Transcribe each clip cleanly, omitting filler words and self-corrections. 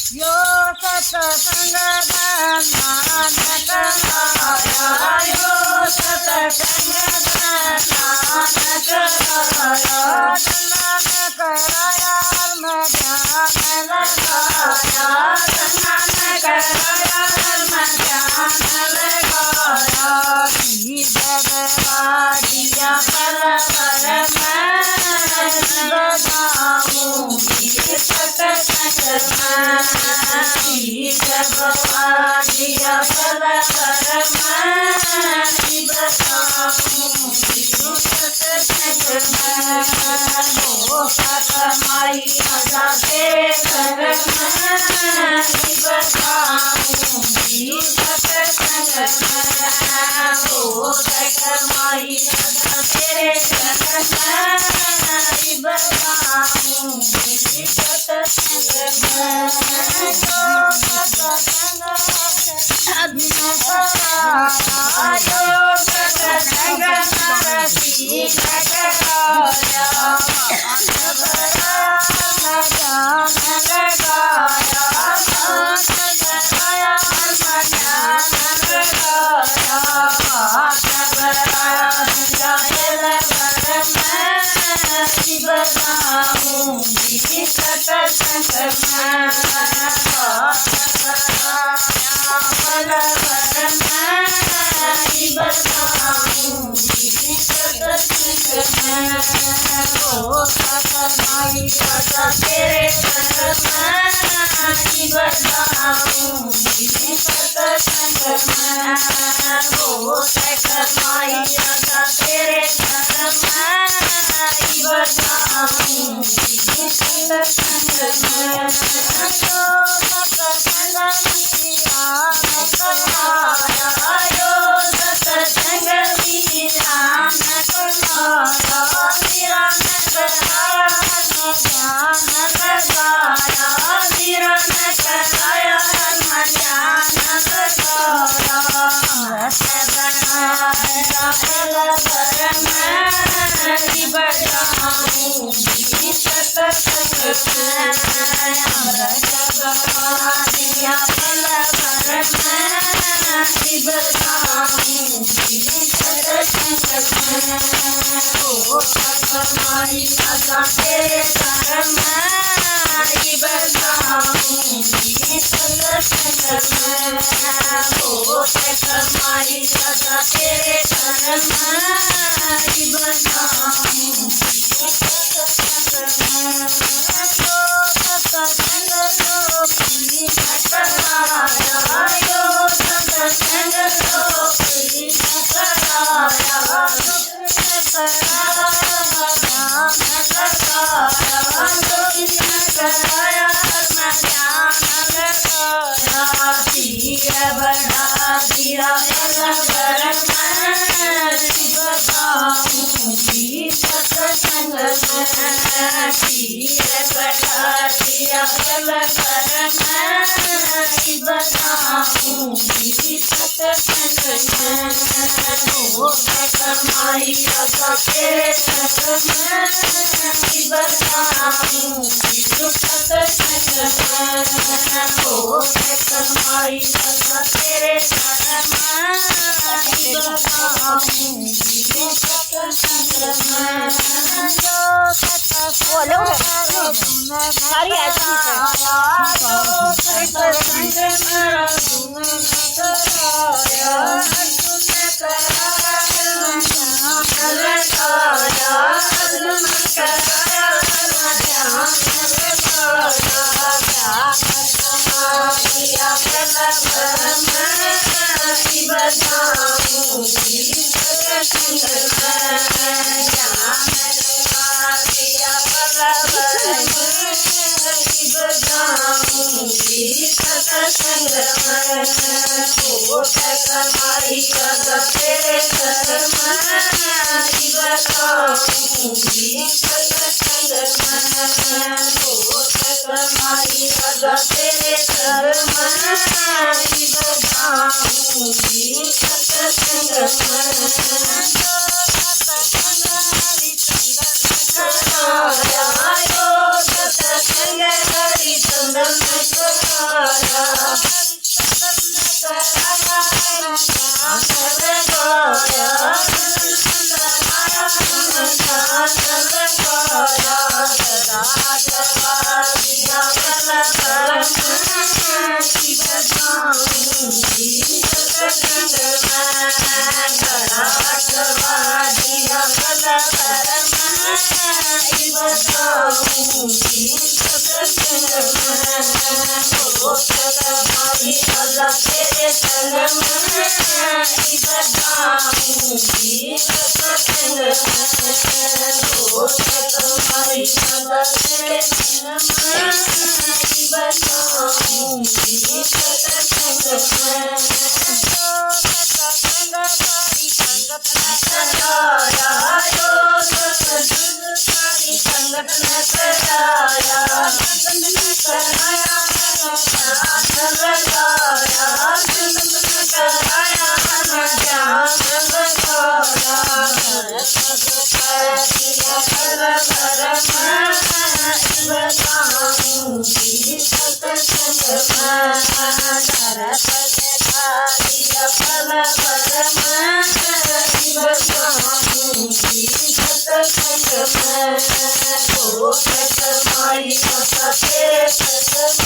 यो सत्संग नानक लाया यो सत्संग नानक लाया नानक लाया मैं ध्यान लगाया नानक लाया मैं ध्यान लगाया जगवादिया पल पर मैं बताऊं सत्संग जगवादिया पल पर मैं बताऊं सत्संग कमाई अदा तेरे घर में बताऊं सत्संग कमाई अदा तेरे घर में बताऊं सत्संग तेरे माई बताऊं गीत सत्संग में घोषक माई सदा तेरे संग माई बताऊं गीत सत्संग में सत्संग सारी संगत न कराया जो सत्संग सारी संगत न कराया संगत न कराया ध्यान लगाया संगत न कराया ध्यान लगाया दिया कर बताऊं गीत सत्संग में दिया फल बताऊं गीत सत्संग में घोषक माई सदा तेरे संग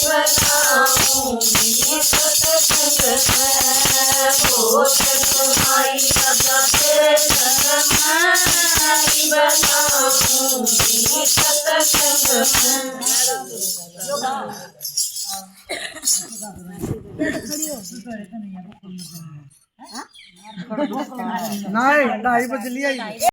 बताऊं गीत सत्संग में घोषक माई सदा तेरे संग बताऊं गीत सत्संग नहीं 2:30 बजे लिया